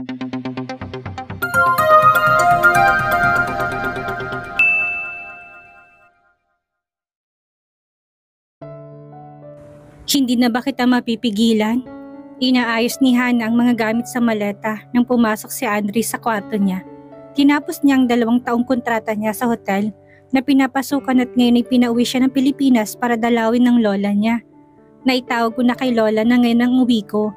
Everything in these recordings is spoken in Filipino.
Hindi na ba kita mapipigilan? Inaayos ni Hana ang mga gamit sa maleta nang pumasok si Andre sa kwarto niya. Tinapos niya ang 2 taong kontrata niya sa hotel na pinapasukan at ngayon ay pinauwi siya ng Pilipinas para dalawin ng lola niya. Naitawag ko na kay lola na ngayon ang uwi ko.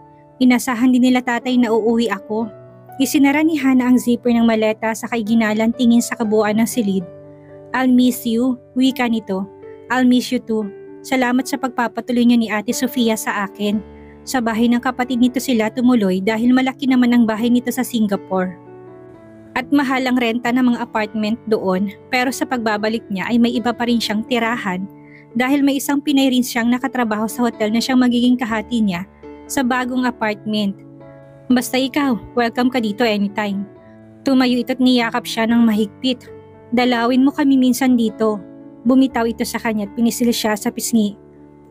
Inasahan din nila tatay na uuwi ako. Isinara ni Hana ang zipper ng maleta sa ginalan tingin sa kabuuan ng silid. I'll miss you, wika nito. I'll miss you too. Salamat sa pagpapatuloy niya ni Ate Sofia sa akin. Sa bahay ng kapatid nito sila tumuloy dahil malaki naman ang bahay nito sa Singapore. At mahal ang renta ng mga apartment doon, pero sa pagbabalik niya ay may iba pa rin siyang tirahan dahil may isang Pinay rin siyang nakatrabaho sa hotel na siyang magiging kahati niya sa bagong apartment. Basta ikaw, welcome ka dito anytime. Tumayo ito't niyakap siya ng mahigpit. Dalawin mo kami minsan dito. Bumitaw ito sa kanya at pinisil siya sa pisngi.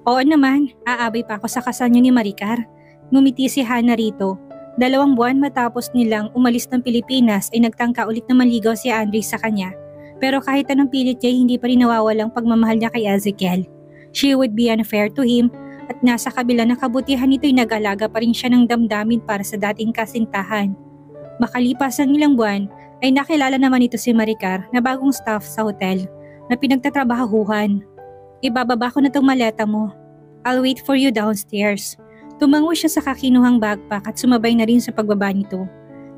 Oo naman, aabay pa ako sa kasal niyo ni Maricar. Ngumiti si Hana rito. 2 buwan matapos nilang umalis ng Pilipinas ay nagtangka ulit na maligaw si Andre sa kanya. Pero kahit anong pilit niya hindi pa rin nawawalang pagmamahal niya kay Ezekiel. She would be unfair to him at nasa kabila ng kabutihan nito'y nag-alaga pa rin siya ng damdamin para sa dating kasintahan. Makalipas ang ilang buwan ay nakilala naman ito si Maricar na bagong staff sa hotel na pinagtatrabahuhan. Ibababa ko na tong maleta mo. I'll wait for you downstairs. Tumango siya sa kakinuhang backpack at sumabay na rin sa pagbaba nito.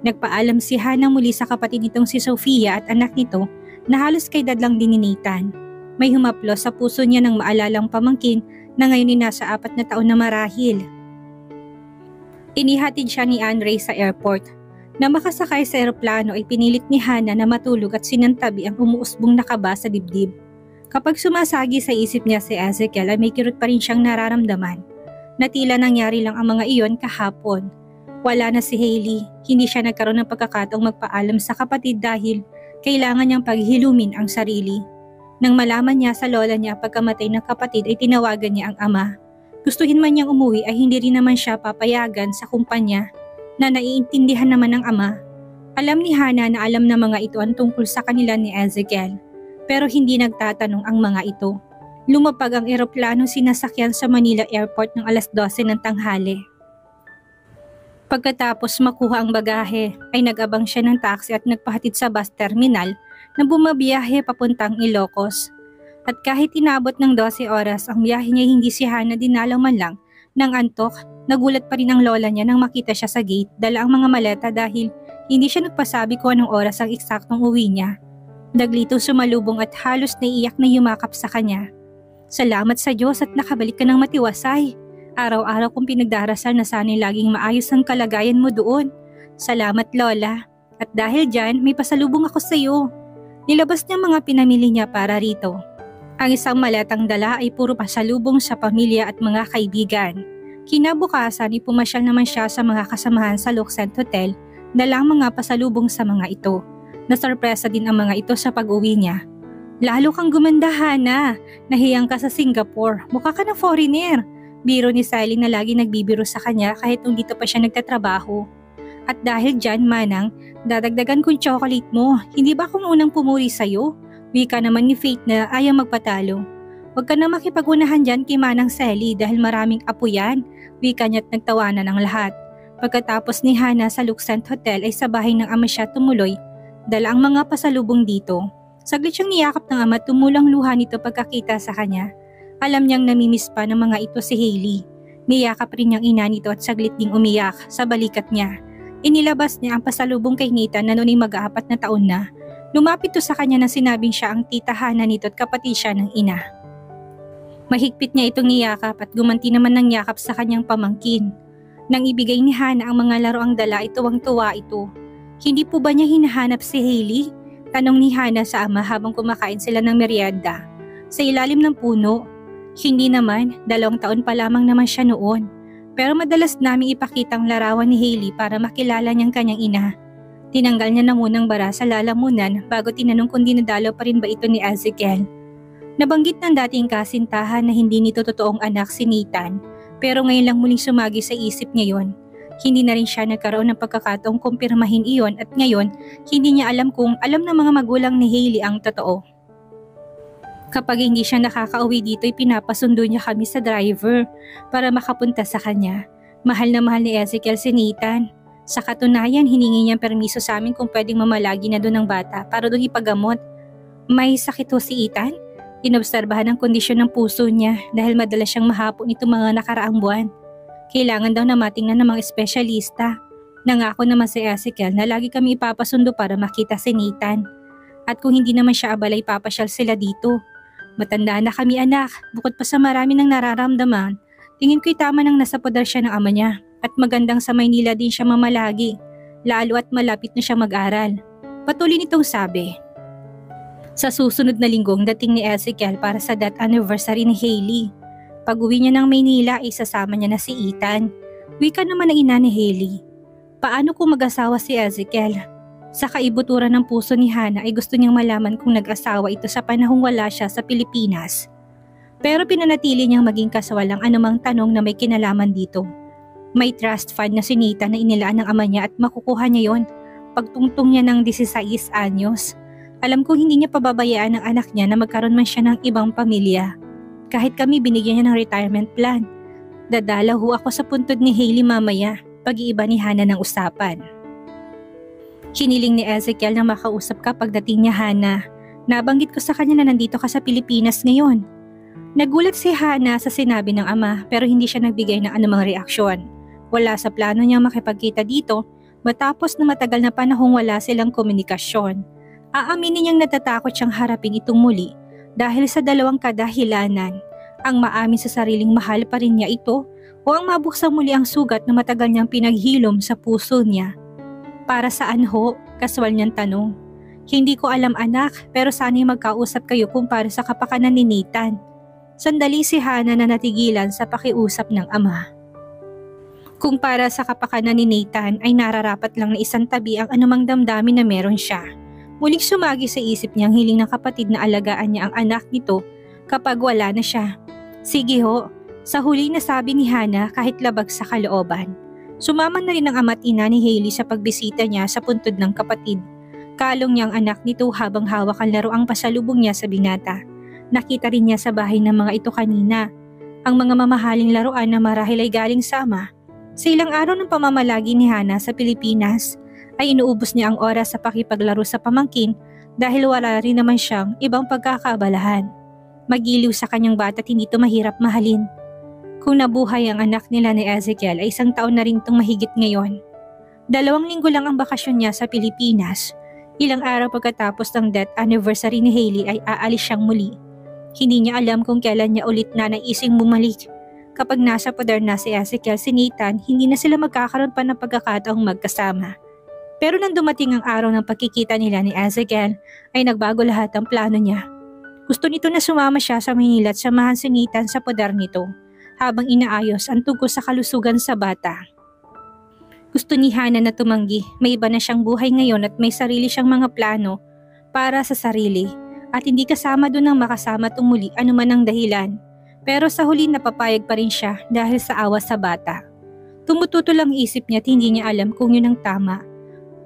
Nagpaalam si Hana muli sa kapatid nitong si Sofia at anak nito na halos kay dad lang din ni Nathan. May humaplos sa puso niya nang maalalang pamangkin na ngayon ay nasa 4 na taon na marahil. Inihatid siya ni Andre sa airport. Na makasakay sa eroplano ay pinilit ni Hana na matulog at sinantabi ang umuusbong na kaba sa dibdib. Kapag sumasagi sa isip niya si Ezekiel ay may kirot pa rin siyang nararamdaman. Na tila nangyari lang ang mga iyon kahapon. Wala na si Hailey, hindi siya nagkaroon ng pagkakataong magpaalam sa kapatid dahil kailangan niyang paghilumin ang sarili. Nang malaman niya sa lola niya pagkamatay ng kapatid ay tinawagan niya ang ama. Gustuhin man niyang umuwi ay hindi rin naman siya papayagan sa kumpanya na naiintindihan naman ng ama. Alam ni Hana na alam na mga ito ang tungkol sa kanila ni Ezekiel, pero hindi nagtatanong ang mga ito. Lumapag ang eroplano sinasakyan sa Manila Airport ng 12:00 ng tanghali. Pagkatapos makuha ang bagahe, ay nag-abang siya ng taxi at nagpahatid sa bus terminal na bumabiyahe papuntang Ilocos. At kahit inabot ng 12 oras ang biyahe niya, hindi si Hana dinalaw man lang ng antok. Nagulat pa rin ang lola niya nang makita siya sa gate dala ang mga maleta dahil hindi siya nagpasabi kung anong oras ang eksaktong uwi niya. Daglito sumalubong at halos naiiyak na yumakap sa kanya. Salamat sa Diyos at nakabalik ka ng matiwasay. Araw-araw kong pinagdarasal na sana'y laging maayos ang kalagayan mo doon. Salamat lola. At dahil dyan may pasalubong ako sa iyo. Nilabas niya mga pinamili niya para rito. Ang isang maletang dala ay puro pasalubong sa pamilya at mga kaibigan. Kinabukasan ay pumasyal naman siya sa mga kasamahan sa Luxent Hotel, dalang mga pasalubong sa mga ito. Nasorpresa din ang mga ito sa pag-uwi niya. Lalo kang gumanda, Hana. Nahiyang ka sa Singapore. Mukha ka na foreigner. Biro ni Sally na lagi nagbibiro sa kanya kahit nung dito pa siya nagtatrabaho. At dahil dyan, Manang, dadagdagan kong chocolate mo. Hindi ba akong unang pumuri sa'yo? Wika naman ni Faith na ayaw magpatalo. Huwag ka na makipag-unahan dyan kay Manang Sally dahil maraming apo yan. Wika niya't nagtawanan ang lahat. Pagkatapos ni Hana sa Luxent Hotel ay sa bahay ng ama siya tumuloy. Dala ang mga pasalubong dito. Saglit siyang niyakap ng ama, tumulang luha nito pagkakita sa kanya. Alam niyang namimiss pa ng mga ito si Hailey. Niyakap rin niyang ina nito at saglit ding umiyak sa balikat niya. Inilabas niya ang pasalubong kay Nathan na noon ay mag-4 na taon na. Lumapit to sa kanya na sinabing siya ang tita Hana nito at kapatid siya ng ina. Mahigpit niya itong niyakap at gumanti naman ng yakap sa kanyang pamangkin. Nang ibigay ni Hana ang mga laroang dala, tuwang-tuwa ito. Hindi po ba niya hinahanap si Hailey? Tanong ni Hana sa ama habang kumakain sila ng merienda. Sa ilalim ng puno. Hindi naman, 2 taon pa lamang naman siya noon. Pero madalas naming ipakitang larawan ni Hailey para makilala niyang kanyang ina. Tinanggal niya na munang bara sa lalamunan bago tinanong kung dinadalaw pa rin ba ito ni Ezekiel. Nabanggit ng dating kasintahan na hindi nito totoong anak si Nathan, pero ngayon lang muling sumagi sa isip niya yon. Hindi na rin siya nagkaroon ng pagkakataong kumpirmahin iyon at ngayon hindi niya alam kung alam ng mga magulang ni Hailey ang totoo. Kapag hindi siya nakakauwi dito, pinapasundo niya kami sa driver para makapunta sa kanya. Mahal na mahal ni Ezekiel si Nathan. Sa katunayan, hiningi niyang permiso sa amin kung pwedeng mamalagi na doon ng bata para doon ipagamot. May sakit ho si Ethan? Inobserbahan ang kondisyon ng puso niya dahil madalas siyang mahapon itong mga nakaraang buwan. Kailangan daw na matingnan ng mga espesyalista. Nangako naman si Ezekiel na lagi kami ipapasundo para makita si Nathan. At kung hindi naman siya abala, ipapasyal sila dito. Matanda na kami anak, bukod pa sa marami ng nararamdaman, tingin ko'y tama nang nasa poder siya ng ama niya. At magandang sa Maynila din siya mamalagi, lalo at malapit na siya mag-aral. Patuloy nitong sabi. Sa susunod na linggong dating ni Ezekiel para sa death anniversary ni Hailey. Pag-uwi niya ng Maynila ay sasama niya na si Ethan. Wika naman ng ina ni Hailey. Paano kung mag-asawa si Ezekiel? Sa kaibuturan ng puso ni Hannah ay gusto niyang malaman kung nag-asawa ito sa panahong wala siya sa Pilipinas. Pero pinanatili niyang maging kasawalang anumang tanong na may kinalaman dito. May trust fund na si Nathan na inilaan ng ama niya at makukuha niya yon pagtungtong niya ng 16 anyos. Alam ko hindi niya pababayaan ng anak niya na magkaroon man siya ng ibang pamilya. Kahit kami binigyan niya ng retirement plan. Dadala ho ako sa puntod ni Hailey mamaya, pag-iiba ni Hannah ng usapan. Hiniling ni Ezekiel na makausap ka pagdating niya Hannah. Nabanggit ko sa kanya na nandito ka sa Pilipinas ngayon. Nagulat si Hannah sa sinabi ng ama pero hindi siya nagbigay ng anumang reaksyon. Wala sa plano niyang makipagkita dito matapos na matagal na panahong wala silang komunikasyon. Aaminin niyang natatakot siyang harapin itong muli dahil sa dalawang kadahilanan. Ang maamin sa sariling mahal pa rin niya ito o ang mabuksang muli ang sugat na matagal niyang pinaghilom sa puso niya. Para saan ho? Kaswal niyang tanong. Hindi ko alam anak pero sana'y magkausap kayo kung para sa kapakanan ni Nathan. Sandali si Hannah na natigilan sa pakiusap ng ama. Kung para sa kapakanan ni Nathan ay nararapat lang na isang tabi ang anumang damdamin na meron siya. Muling sumagi sa isip niya ang hiling ng kapatid na alagaan niya ang anak nito kapag wala na siya. Sige ho, sa huli na sabi ni Hannah kahit labag sa kalooban. Sumama na rin ang ama't ina ni Hailey sa pagbisita niya sa puntod ng kapatid. Kalong niya ang anak nito habang hawak ang laruang pasalubong niya sa binata. Nakita rin niya sa bahay ng mga ito kanina. Ang mga mamahaling laruan na marahil ay galing sa ama. Sa ilang araw ng pamamalagi ni Hannah sa Pilipinas ay inuubos niya ang oras sa pakipaglaro sa pamangkin dahil wala rin naman siyang ibang pagkakaabalahan. Magiliw sa kanyang bata at hindi ito mahirap mahalin. Kung nabuhay ang anak nila ni Ezekiel ay 1 taon na rin itong mahigit ngayon. 2 linggo lang ang bakasyon niya sa Pilipinas. Ilang araw pagkatapos ng death anniversary ni Hailey ay aalis siyang muli. Hindi niya alam kung kailan niya ulit na naising bumalik. Kapag nasa poder na si Ezekiel si Nathan, hindi na sila magkakaroon pa ng pagkakataong magkasama. Pero nang dumating ang araw ng pagkikita nila ni Ezekiel, ay nagbago lahat ang plano niya. Gusto nito na sumama siya sa Maynila at samahan si Nathan sa poder nito, habang inaayos ang tungkol sa kalusugan sa bata. Gusto ni Hannah na tumanggi, may iba na siyang buhay ngayon at may sarili siyang mga plano para sa sarili at hindi kasama doon ang makasama tumuli anuman ang dahilan. Pero sa huli napapayag pa rin siya dahil sa awa sa bata. Tumututol ang isip niya at hindi niya alam kung yun ang tama.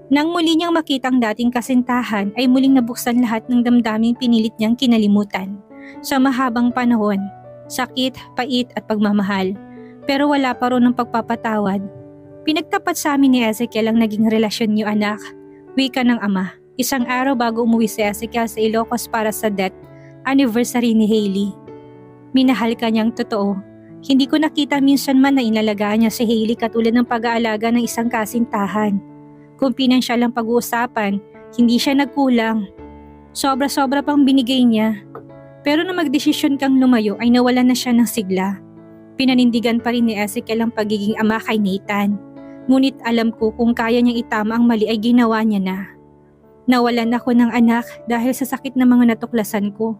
Nang muli niyang makita ang dating kasintahan ay muling nabuksan lahat ng damdaming pinilit niyang kinalimutan. Sa mahabang panahon, sakit, pait at pagmamahal. Pero wala pa ron ng pagpapatawad. Pinagtapat sa amin ni Ezekiel ang naging relasyon niyo anak. Wika ng ama, 1 araw bago umuwi si Ezekiel sa Ilocos para sa death anniversary ni Hailey. Minahal ka niyang totoo. Hindi ko nakita minsan man na inalagaan niya si Hailey katulad ng pag-aalaga ng isang kasintahan. Kung pinansyal ang pag-uusapan, hindi siya nagkulang. Sobra-sobra pang binigay niya. Pero nang magdesisyon kang lumayo ay nawalan na siya ng sigla. Pinanindigan pa rin ni Ezekiel ang pagiging ama kay Nathan. Ngunit alam ko kung kaya niyang itama ang mali ay ginawa niya na. Nawalan ako ng anak dahil sa sakit na mga natuklasan ko.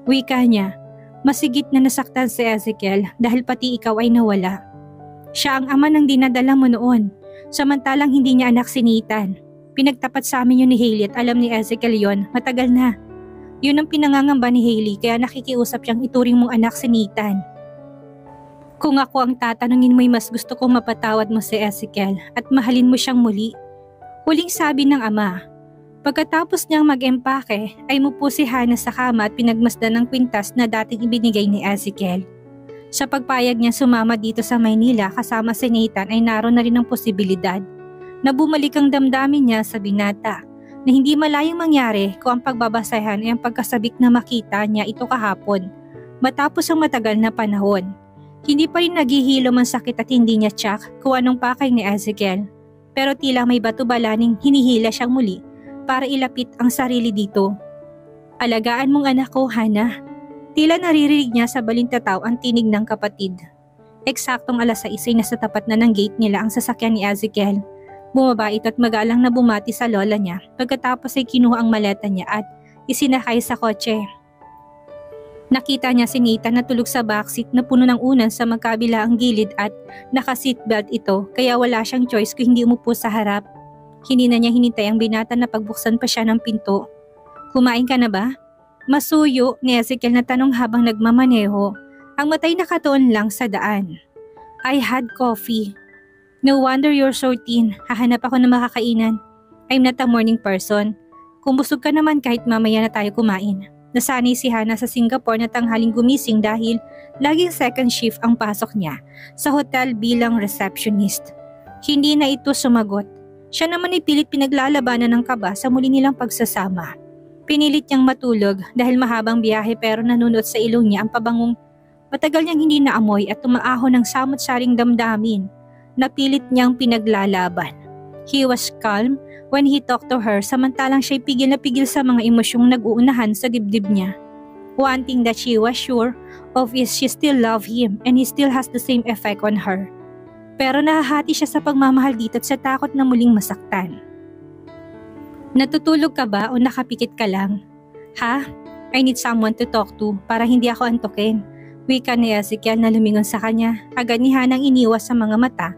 Wika niya. Masigit na nasaktan si Ezekiel dahil pati ikaw ay nawala. Siya ang ama ng dinadala mo noon, samantalang hindi niya anak si Nathan. Pinagtapat sa amin yun ni Hailey at alam ni Ezekiel yon matagal na. Yun ang pinangangamba ni Hailey kaya nakikiusap siyang ituring mong anak si Nathan. Kung ako ang tatanungin mo'y mas gusto kong mapatawad mo si Ezekiel at mahalin mo siyang muli. Huling sabi ng ama. Pagkatapos niyang mag-empake ay mupo si Hana sa kama at pinagmasdan ng kwintas na dating ibinigay ni Ezekiel. Sa pagpayag niya sumama dito sa Maynila kasama si Nathan ay naroon na rin ang posibilidad na bumalik ang damdamin niya sa binata na hindi malayang mangyari kung ang pagbabasahan ay ang pagkasabik na makita niya ito kahapon matapos ang matagal na panahon. Hindi pa rin naghihilom ang sakit at hindi niya tsak kung anong pakay ni Ezekiel. Pero tila may bato-balaning hinihila siyang muli para ilapit ang sarili dito. Alagaan mong anak ko, Hana. Tila naririnig niya sa balintataw ang tinig ng kapatid. Eksaktong 6:00 ay nasa tapat na ng gate nila ang sasakyan ni Ezekiel. Bumaba ito at magalang na bumati sa lola niya pagkatapos ay kinuha ang maleta niya at isinakay sa kotse. Nakita niya si Nathan na tulog sa backseat na puno ng unan sa magkabila ang gilid at naka-seatbelt ito kaya wala siyang choice kung hindi umupo sa harap. Hindi na niya hinintay ang binata na pagbuksan pa siya ng pinto. Kumain ka na ba? Masuyo ni Ezekiel na tanong habang nagmamaneho. Ang matay nakatuon lang sa daan. I had coffee. No wonder you're so thin. Hahanap ako ng makakainan. I'm not a morning person. Kung busog ka naman kahit mamaya na tayo kumain. Nasanay si Hana sa Singapore na tanghaling gumising dahil laging second shift ang pasok niya sa hotel bilang receptionist. Hindi na ito sumagot. Siya naman ay pilit pinaglalabanan ng kaba sa muli nilang pagsasama. Pinilit niyang matulog dahil mahabang biyahe pero nanunot sa ilong niya ang pabangong matagal niyang hindi naamoy at tumaahon ng samot-saring damdamin na pilit niyang pinaglalaban. He was calm when he talked to her samantalang siya'y pigil na pigil sa mga emosyong nag-uunahan sa dibdib niya. One thing that she was sure of is she still loved him and he still has the same effect on her. Pero nahahati siya sa pagmamahal dito at sa takot na muling masaktan. Natutulog ka ba o nakapikit ka lang? Ha? I need someone to talk to para hindi ako antukin. Wika ni Ezekiel na lumingon sa kanya, agad ni Hanang iniwas sa mga mata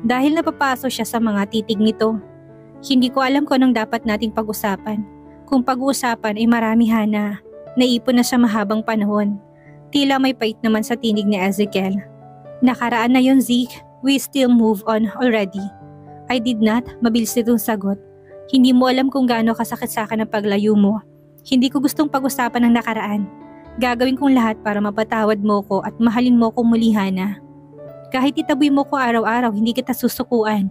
dahil napapaso siya sa mga titig nito. Hindi ko alam kung anong dapat nating pag-usapan. Kung pag-uusapan ay marami, Hana. Naipon na sa mahabang panahon. Tila may pait naman sa tinig ni Ezekiel. Nakaraan na yon, Zeke. We still move on already. I did not. Mabilis nitong sagot. Hindi mo alam kung gaano kasakit sa akin ang paglayo mo. Hindi ko gustong pag-usapan ng nakaraan. Gagawin kong lahat para mapatawad mo ko at mahalin mo ko muli, Hana. Kahit itaboy mo ko araw-araw, hindi kita susukuan.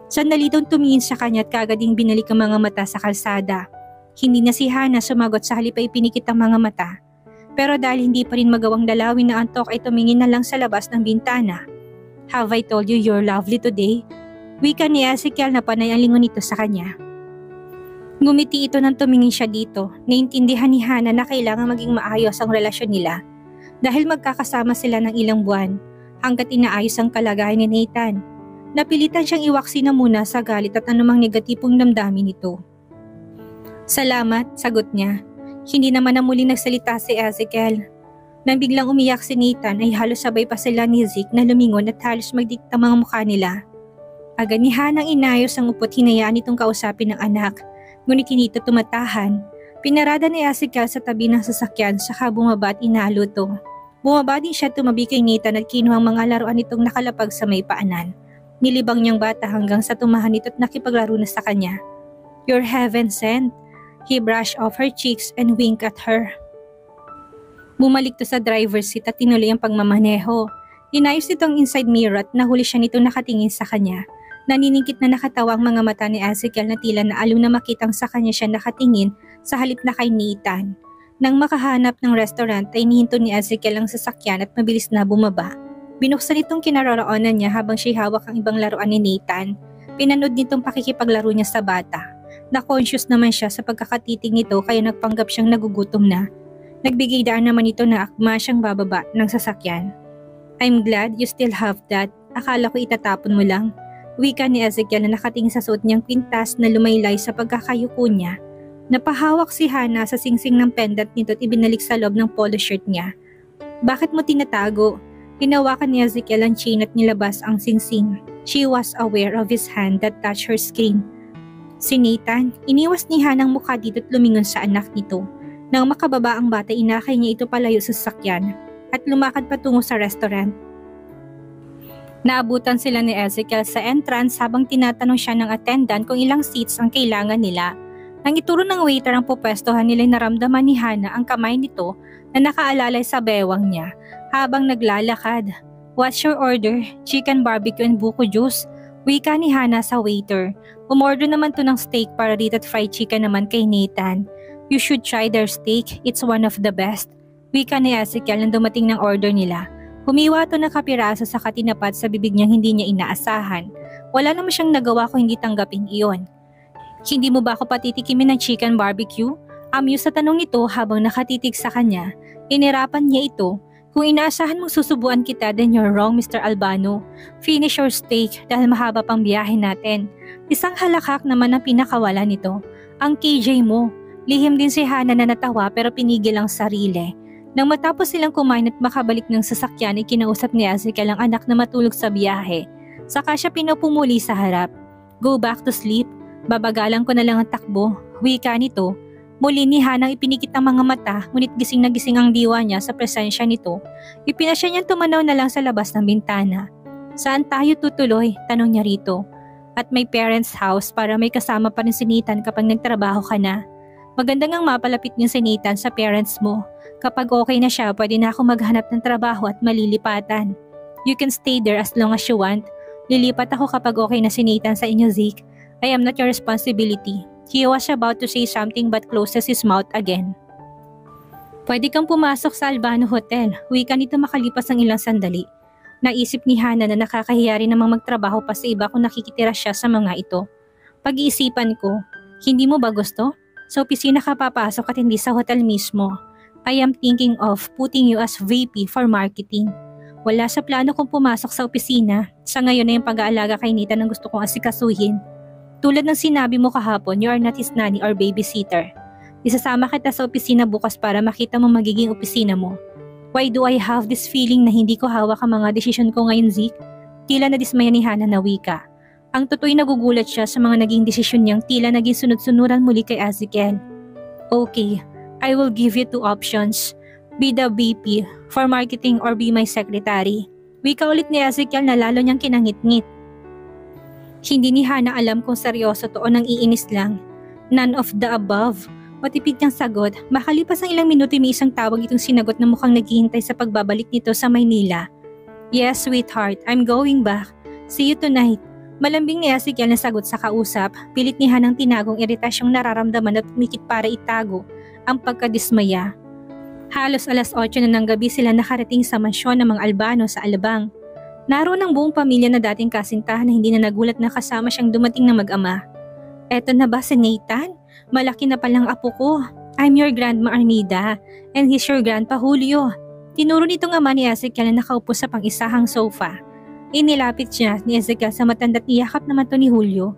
Sandali itong tumingin sa kanya at kagading binalik ang mga mata sa kalsada. Hindi na si Hana sumagot sa halip ay pinikit ang mga mata. Pero dahil hindi pa rin magawang dalawin na antok ay tumingin na lang sa labas ng bintana. Have I told you you're lovely today? Wika ni Ezekiel na panay ang lingon nito sa kanya. Ngumiti ito nang tumingin siya dito. Naintindihan ni Hana na kailangan maging maayos ang relasyon nila. Dahil magkakasama sila ng ilang buwan hanggat inaayos ang kalagayan ni Nathan. Napilitan siyang iwaksi na muna sa galit at anumang negatipong damdamin nito. Salamat, sagot niya. Hindi naman na muli nagsalita si Ezekiel. Nang biglang umiyak si Nathan ay halos sabay pa sila ni Zeke na lumingon at halos magdikta mga mukha nila. Agad ni Hanang inayos ang upot hinayaan itong kausapin ng anak, ngunit hindi ito tumatahan. Pinarada ni Ezekiel sa tabi ng sasakyan saka bumaba at inalo ito. Bumaba din siya tumabi kay Nathan at kinuha ang mga laruan itong nakalapag sa may paanan. Nilibang niyang bata hanggang sa tumahan ito at nakipaglaro na sa kanya. You're heaven sent. He brushed off her cheeks and winked at her. Bumalik to sa driver's seat at tinuloy ang pagmamaneho. Inayos nito ang inside mirror at nahuli siya nito nakatingin sa kanya. Naniningkit na nakatawa ang mga mata ni Ezekiel na tila naaliw na makitang sa kanya siya nakatingin sa halip na kay Nathan. Nang makahanap ng restaurant ay nihinto ni Ezekiel ang sasakyan at mabilis na bumaba. Binuksan itong kinaroroonan niya habang siya hawak ang ibang laruan ni Nathan. Pinanood nitong pakikipaglaro niya sa bata. Na-conscious naman siya sa pagkakatitig nito kaya nagpanggap siyang nagugutom na. Nagbigay daan naman ito na akma siyang bababa ng sasakyan. I'm glad you still have that. Akala ko itatapon mo lang. Wika ni Ezekiel na nakatingin sa suot niyang kwintas na lumaylay sa pagkakayuko niya. Napahawak si Hana sa singsing ng pendant nito at ibinalik sa loob ng polo shirt niya. Bakit mo tinatago? Hinawakan ni Ezekiel ang chain at nilabas ang singsing. She was aware of his hand that touched her screen. Si Nathan, iniwas ni Hanang mukha dito at lumingon sa anak nito. Nang makababa ang bata, inakay niya ito palayo sa sasakyan at lumakad patungo sa restaurant. Naabutan sila ni Ezekiel sa entrance habang tinatanong siya ng attendant kung ilang seats ang kailangan nila. Nang ituro ng waiter ang pupwestuhan nila'y naramdaman ni Hana ang kamay nito na nakaalalay sa bewang niya habang naglalakad. "What's your order? Chicken barbecue and buko juice," wika ni Hana sa waiter. Umorder naman to ng steak para rito at fried chicken naman kay Nathan. "You should try their steak, it's one of the best," wika ni Ezekiel nang dumating ng order nila. Humiwa to ng kapiraso sa katinapat sa bibig niyang hindi niya inaasahan. Wala naman siyang nagawa kung hindi tanggapin iyon. "Hindi mo ba ako patitikimin ng chicken barbecue?" Amuse sa tanong nito habang nakatitig sa kanya. Inirapan niya ito. "Kung inaasahan mong susubuan kita, then you're wrong, Mr. Albano. Finish your steak dahil mahaba pang biyahe natin." Isang halakak naman ang pinakawala nito. "Ang KJ mo." Lihim din si Hana na natawa pero pinigil ang sarili. Nang matapos silang kumain at makabalik ng sasakyan ay kinausap ni Ezekiel ang anak na matulog sa biyahe. Saka siya pinupumuli sa harap. "Go back to sleep. Babagalan ko na lang ang takbo," wika nito. Muli ni Hana ipinikit ang mga mata ngunit gising na gising ang diwa niya sa presensya nito. Ipinasya niyang tumanaw na lang sa labas ng bintana. "Saan tayo tutuloy?" tanong niya rito. "At may parents' house para may kasama pa rin si Nathan kapag nagtrabaho ka na. Maganda ngang mapalapit niyo si Nathan sa parents mo. Kapag okay na siya, pwede na ako maghanap ng trabaho at malilipatan. You can stay there as long as you want. Lilipat ako kapag okay na si Nathan sa inyo, Zeke. I am not your responsibility." He was about to say something but closes his mouth again. "Pwede kang pumasok sa Albano Hotel," wika nito makalipas ang ilang sandali. Naisip ni Hana na nakakahiya rin namang magtrabaho pa sa iba kung nakikitira siya sa mga ito. Pag-iisipan ko, "Hindi mo ba gusto? Sa opisina ka papasok at hindi sa hotel mismo. I am thinking of putting you as VP for marketing." Wala sa plano kong pumasok sa opisina. Sa ngayon na yung pag-aalaga kay Nathan ang gusto kong asikasuhin. Tulad ng sinabi mo kahapon, you are not his nanny or babysitter. Isasama kita sa opisina bukas para makita mo magiging opisina mo. "Why do I have this feeling na hindi ko hawak ang mga desisyon ko ngayon, Zeke?" Tila nadismaya ni Hana na wika. Ang totoo'y nagugulat siya sa mga naging desisyon niyang tila naging sunod-sunuran muli kay Ezekiel. "Okay, I will give you two options. Be the VP for marketing or be my secretary." Wika ulit ni Ezekiel na lalo niyang kinangit-ngit. Hindi ni Hana alam kung seryoso to o nang iinis lang. None of the above. Matipid niyang sagot. Makalipas ang ilang minuto may isang tawag itong sinagot na mukhang naghihintay sa pagbabalik nito sa Maynila. "Yes, sweetheart, I'm going back. See you tonight." Malambing ni Ezekiel na sagot sa kausap. Pilit ni Hanang tinagong iritasyong nararamdaman at pumikit para itago ang pagkadismaya. Halos alas 8 na ng gabi sila nakarating sa mansyon ng mga Albano sa Alabang. Naroon ang buong pamilya na dating kasintahan na hindi na nagulat na kasama siyang dumating na mag-ama. "Eto na ba si Nathan? Malaki na palang apo ko. I'm your grandma Armida and he's your grandpa Julio." Tinuro nitong ama ni Ezekiel na nakaupo sa pang-isahang sofa. Inilapit siya ni Ezekiel sa matanda at iyakap naman to ni Julio.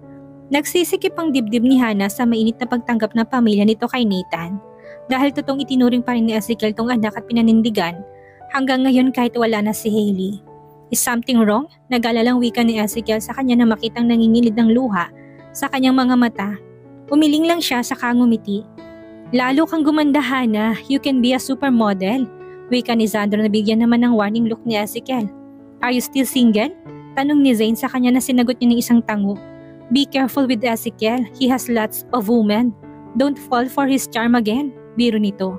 Nagsisikip ang dibdib ni Hana sa mainit na pagtanggap ng pamilya nito kay Nathan. Dahil totoong itinuring pa rin ni Ezekiel tong anak at pinanindigan, hanggang ngayon kahit wala na si Hailey. "Is something wrong?" Nag-alalang wika ni Ezekiel sa kanya na makitang nangingilid ng luha sa kanyang mga mata. Umiling lang siya sa kangumiti. "Lalo kang gumanda, Hana. You can be a supermodel," wika ni Zandro na bigyan naman ng warning look ni Ezekiel. "Are you still single?" Tanong ni Zane sa kanya na sinagot niya ng isang tango. "Be careful with Ezekiel. He has lots of women. Don't fall for his charm again." Biro nito.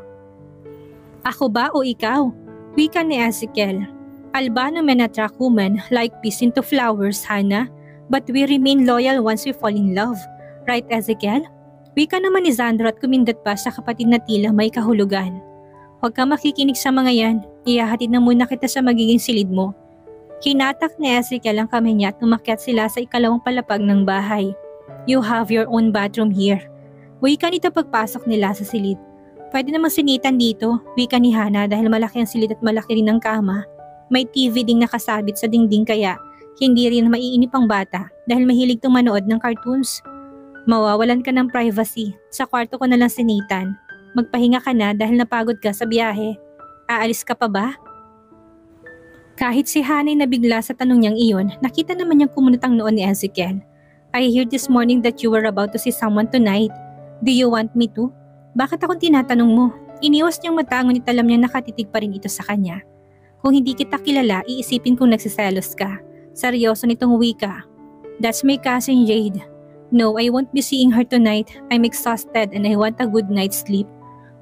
"Ako ba o ikaw?" Wika ni Ezekiel. "Albano men attract women like peas into flowers, Hana. But we remain loyal once we fall in love. Right, Ezekiel?" Wika naman ni Zandro at kumindat pa sa kapatid na tila may kahulugan. "Huwag ka makikinig sa mga yan. Ihahatid na muna kita sa magiging silid mo." Hinatak ni Ezekiel ang kamay niya at umakyat sila sa ikalawang palapag ng bahay. "You have your own bathroom here." Wika nito pagpasok nila sa silid. "Pwede namang sinitan dito," wika ni Hana dahil malaki ang silid at malaki rin ang kama. May TV ding nakasabit sa dingding kaya hindi rin maiinip ang bata dahil mahilig itong manood ng cartoons. "Mawawalan ka ng privacy. Sa kwarto ko na lang si Nathan. Magpahinga ka na dahil napagod ka sa biyahe. Aalis ka pa ba?" Kahit si Hana ay nabigla sa tanong niyang iyon, nakita naman niyang kumunot ang noon ni Ezekiel. "I heard this morning that you were about to see someone tonight. Do you want me to?" Bakit akong tinatanong mo? Iniwas niyang mata ngunit alam niyang nakatitig pa rin ito sa kanya. "Kung hindi kita kilala, iisipin kong nagsiselos ka. Seryoso nitong wika. That's my cousin Jade. No, I won't be seeing her tonight. I'm exhausted and I want a good night's sleep.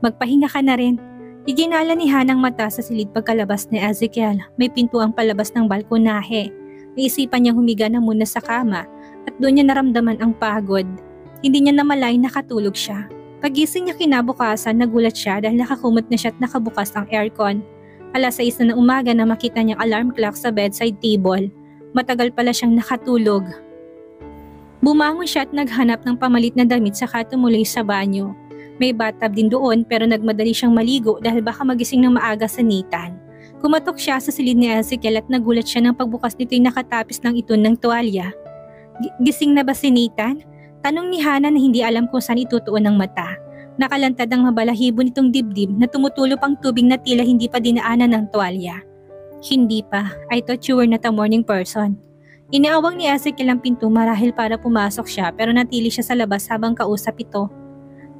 Magpahinga ka na rin. Iginala ni Hanang mata sa silid pagkalabas ni Ezekiel. May pintuang palabas ng balkonahe. Naisipan niyang humiga na muna sa kama at doon niya naramdaman ang pagod. Hindi niya namalayan nakatulog siya. Pagising niya kinabukasan, nagulat siya dahil nakakumot na siya at nakabukas ang aircon. 6:00 na ng umaga na makita niyang alarm clock sa bedside table. Matagal pala siyang nakatulog. Bumangon siya at naghanap ng pamalit na damit saka tumuloy sa banyo. May bathtub din doon pero nagmadali siyang maligo dahil baka magising ng maaga sa Nathan. Kumatok siya sa silid ni Ezekiel at nagulat siya nang pagbukas nito'y nakatapis ng iton ng tuwalya. Gising na ba si Nathan? Tanong ni Hana na hindi alam kung saan itutuon ang mata. Nakalantad ang mabalahibo nitong dibdib na tumutulop ang tubig na tila hindi pa dinaanan ng tuwalya. Hindi pa. I thought you were not a morning person. Inaawang ni Ezekiel ang pinto marahil para pumasok siya pero natili siya sa labas habang kausap ito.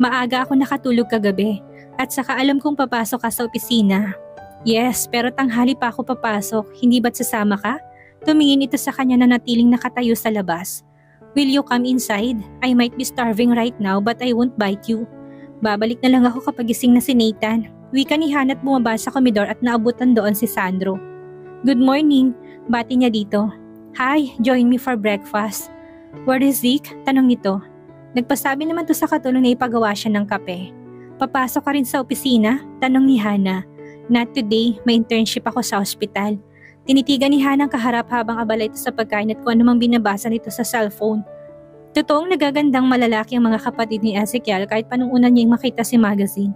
Maaga ako nakatulog kagabi at saka alam kong papasok ka sa opisina. Yes, pero tanghali pa ako papasok. Hindi ba't sasama ka? Tumingin ito sa kanya na natiling nakatayo sa labas. Will you come inside? I might be starving right now but I won't bite you. Babalik na lang ako kapag gising na si Nathan. Wika ni Hana at bumaba sa komedor at naabutan doon si Sandro. Good morning, bati niya dito. Hi, join me for breakfast. Where is Zeke? Tanong nito. Nagpasabi naman to sa katulong na ipagawa siya ng kape. Papasok ka rin sa opisina? Tanong ni Hana. Not today, may internship ako sa ospital. Tinitigan ni Hana ang kaharap habang abala ito sa pagkain at kung anumang binabasa nito sa cellphone. Totoong nagagandang malalaki ang mga kapatid ni Ezekiel kahit panuunan niyang makita si magazine.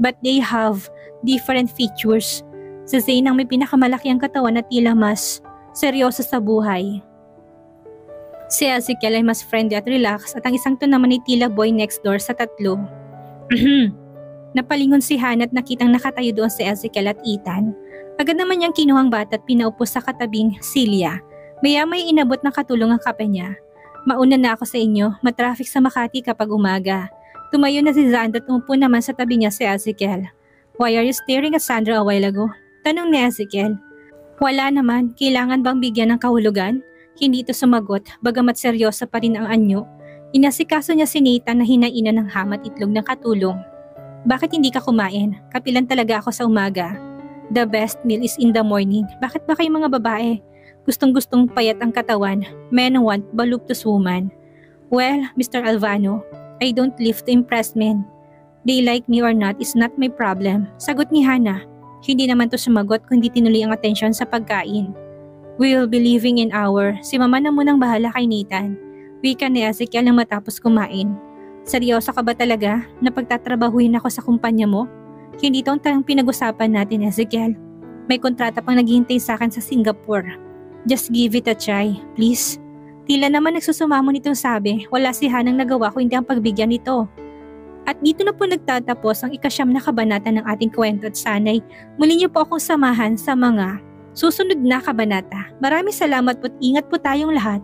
But they have different features. Si Zane ang may pinakamalaki ang katawan at tila mas seryoso sa buhay. Si Ezekiel ay mas friendly at relax at ang isang to naman ay tila boy next door sa tatlo. Napalingon si Hana at nakitang nakatayo doon si Ezekiel at Ethan. Agad naman niyang kinuhang bata at pinaupo sa katabing Celia. Maya-may inabot ng katulong ang kape niya. Mauna na ako sa inyo, matraffic sa Makati kapag umaga. Tumayo na si Zand at umupo naman sa tabi niya si Ezekiel. Why are you staring at Sandra a while ago? Tanong ni Ezekiel. Wala naman, kailangan bang bigyan ng kahulugan? Hindi ito sumagot, bagamat seryoso pa rin ang anyo. Inasikaso niya si Nathan na hinainan ng ham at itlog ng katulong. Bakit hindi ka kumain? Kapilan talaga ako sa umaga. The best meal is in the morning. Bakit ba kayo mga babae? Gustong-gustong payat ang katawan. Men want voluptuous woman. Well, Mr. Alvano, I don't live to impress men. They like me or not is not my problem. Sagot ni Hana. Hindi naman to sumagot kundi tinuloy ang atensyon sa pagkain. We will be leaving in hour. Si mama na munang bahala kay Nathan. Wika ni Ezekiel nang matapos kumain. Seryoso ka ba talaga na pagtatrabahuin ako sa kumpanya mo? Hindi ito ang talang pinag-usapan natin, Ezekiel. May kontrata pang naghihintay sa akin sa Singapore. Just give it a try, please. Tila naman nagsusumamo nitong sabi, wala si Hanang nagawa ko hindi ang pagbigyan nito. At dito na po nagtatapos ang 9 na kabanata ng ating kwento at sanay muli niyo po akong samahan sa mga susunod na kabanata. Maraming salamat po at ingat po tayong lahat.